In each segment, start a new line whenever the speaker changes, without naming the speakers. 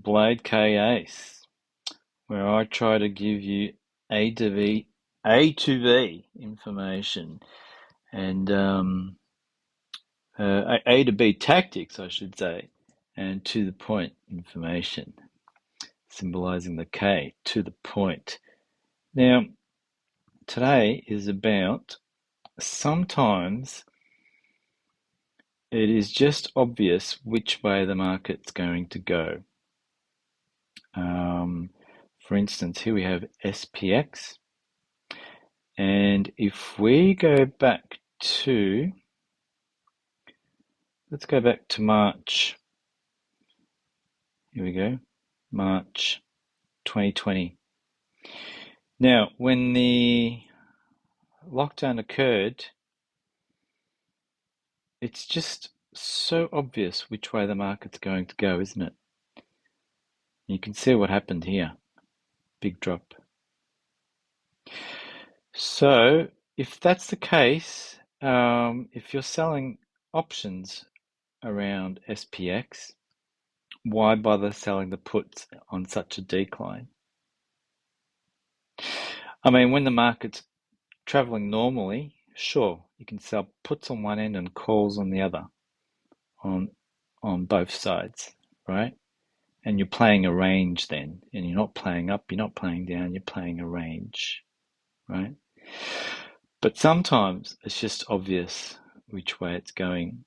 Blade K Ace, where I try to give you A to V information and A to B tactics, I should say, and to the point information, symbolizing the K, to the point. Now, today is about sometimes it is just obvious which way the market's going to go. For instance, here we have SPX, and if we go back to, let's go back to March. Here we go, March 2020. Now, when the lockdown occurred, it's just so obvious which way the market's going to go, isn't it? You can see what happened here. Big drop. So if that's the case, if you're selling options around SPX, why bother selling the puts on such a decline? I mean, when the market's traveling normally, sure, you can sell puts on one end and calls on the other, on both sides, right? And you're playing a range then, and you're not playing up, you're not playing down, you're playing a range, right? But sometimes it's just obvious which way it's going,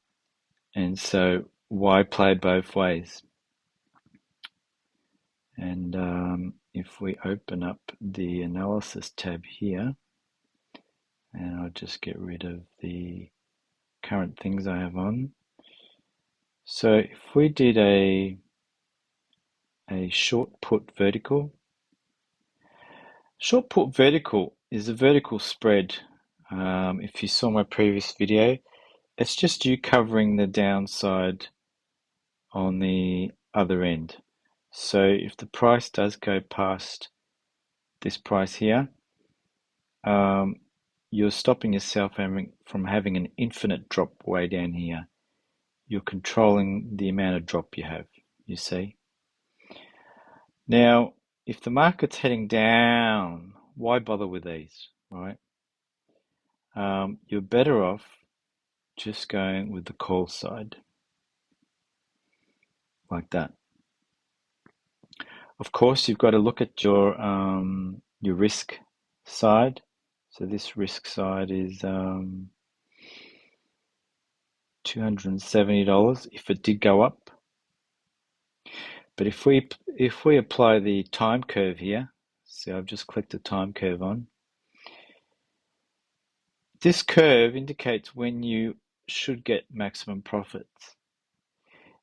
and so why play both ways? And if we open up the analysis tab here, and I'll just get rid of the current things I have on. So if we did a short put vertical, short put vertical is a vertical spread. If you saw my previous video, it's just you covering the downside on the other end. So if the price does go past this price here, you're stopping yourself from having an infinite drop way down here. You're controlling the amount of drop you have, you see. Now, if the market's heading down, why bother with these, right? You're better off just going with the call side, like that. Of course, you've got to look at your risk side. So this risk side is $270 if it did go up. But if we apply the time curve here, see I've just clicked the time curve on. This curve indicates when you should get maximum profits.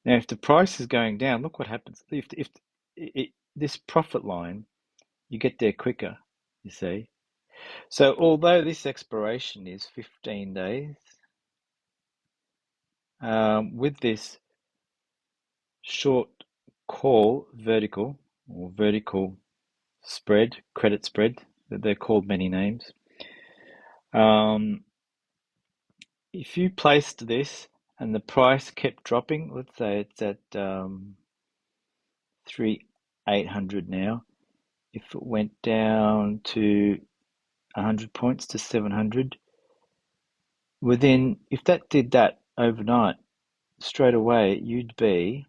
Now, if the price is going down, look what happens. If this profit line, you get there quicker, you see. So although this expiration is 15 days, with this short call vertical or vertical spread, credit spread, they're called many names. If you placed this and the price kept dropping, let's say it's at 3,800 now. If it went down to 100 points to 700, if that did that overnight, straight away you'd be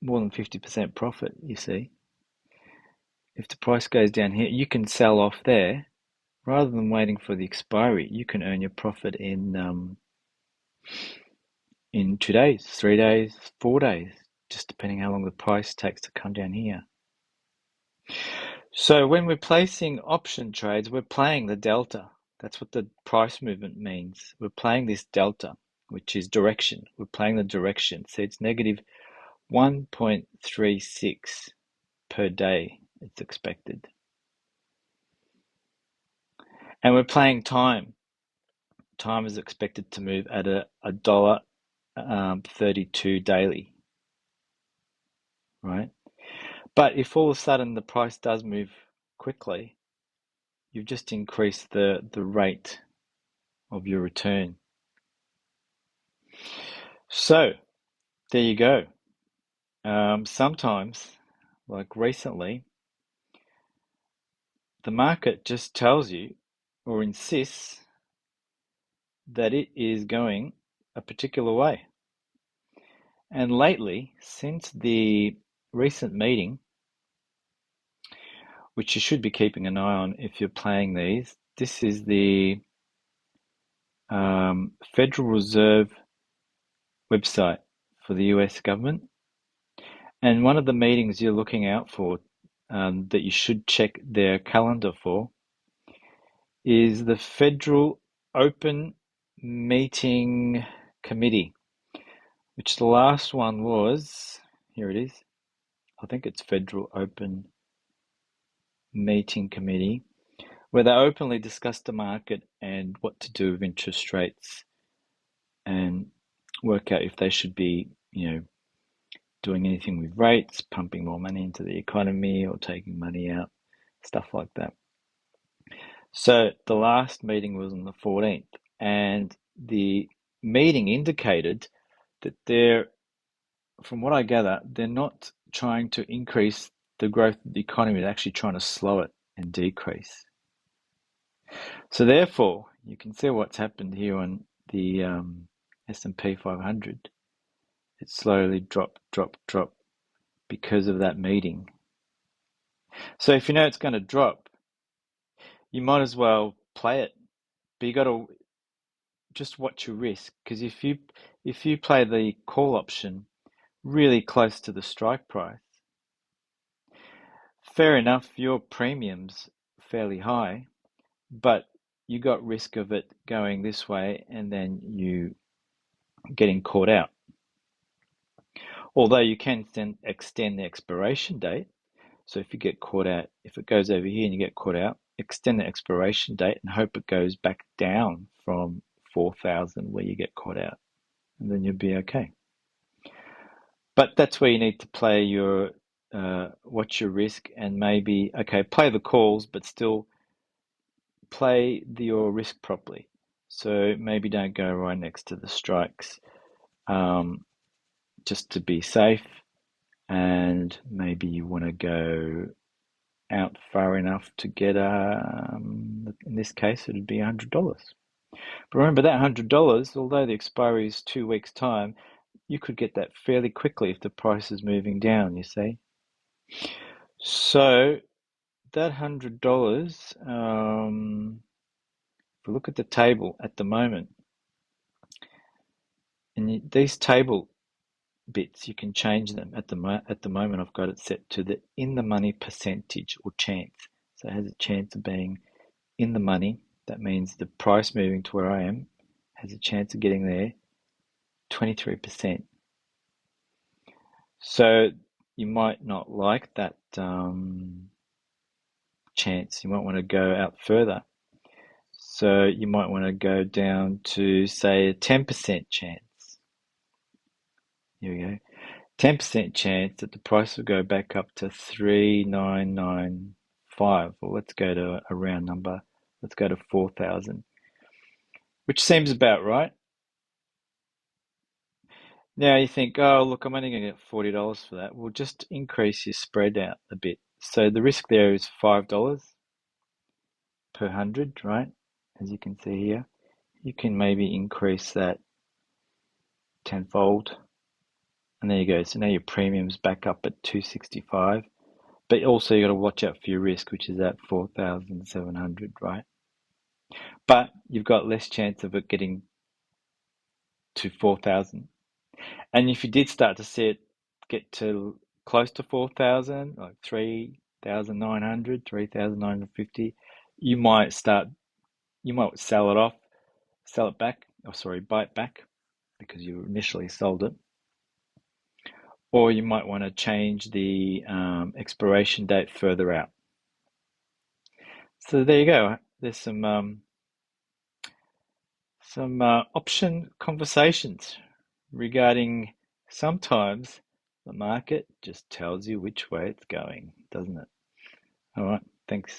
more than 50% profit, you see. If the price goes down here, you can sell off there rather than waiting for the expiry. You can earn your profit in 2 days, 3 days, 4 days, just depending how long the price takes to come down here. So when we're placing option trades, we're playing the delta. That's what the price movement means. We're playing this delta, which is direction. We're playing the direction. So it's negative 1.36 per day, it's expected. And we're playing time. Time is expected to move at a dollar 32 daily, right? But if all of a sudden the price does move quickly, you've just increased the rate of your return. So there you go. Sometimes, like recently, the market just tells you or insists that it is going a particular way. And lately, since the recent meeting, which you should be keeping an eye on if you're playing these, this is the Federal Reserve website for the US government. And one of the meetings you're looking out for that you should check their calendar for is the Federal Open Meeting Committee, which the last one was, here it is, I think it's Federal Open Meeting Committee, where they openly discuss the market and what to do with interest rates and work out if they should be, doing anything with rates, pumping more money into the economy or taking money out, stuff like that. So the last meeting was on the 14th, and the meeting indicated that from what I gather, they're not trying to increase the growth of the economy, they're actually trying to slow it and decrease. So therefore, you can see what's happened here on the S&P 500. It slowly dropped because of that meeting. So if you know it's going to drop, you might as well play it. But you got to just watch your risk, because if you play the call option really close to the strike price, fair enough, your premium's fairly high, but you got risk of it going this way and then you getting caught out. Although you can extend the expiration date. So if you get caught out, if it goes over here and you get caught out, extend the expiration date and hope it goes back down from 4,000 where you get caught out, and then you'll be okay. But that's where you need to play your, watch your risk and maybe, okay, play the calls, but still play your risk properly. So maybe don't go right next to the strikes, just to be safe. And maybe you want to go out far enough to get, in this case, it'd be $100. But remember that $100, although the expiry is 2 weeks' time, you could get that fairly quickly if the price is moving down, you see. So that $100, if we look at the table at the moment, and these table bits, you can change them. At the moment, I've got it set to the in the money percentage or chance. So it has a chance of being in the money. That means the price moving to where I am has a chance of getting there, 23%. So you might not like that chance. You might want to go out further. So you might want to go down to, say, a 10% chance. Here we go. 10% chance that the price will go back up to 3,995. Well, let's go to a round number. Let's go to 4,000, which seems about right. Now you think, oh, look, I'm only going to get $40 for that. Well, just increase your spread out a bit. So the risk there is $5 per 100, right? As you can see here, you can maybe increase that tenfold. And there you go. So now your premium's back up at 265. But also you got to watch out for your risk, which is at 4,700, right? But you've got less chance of it getting to 4,000. And if you did start to see it get to close to 4,000, like 3,900, 3,950, you might sell it off, sell it back, or sorry, buy it back because you initially sold it. Or you might want to change the expiration date further out. So there you go. There's some option conversations regarding sometimes the market just tells you which way it's going, doesn't it? All right, thanks.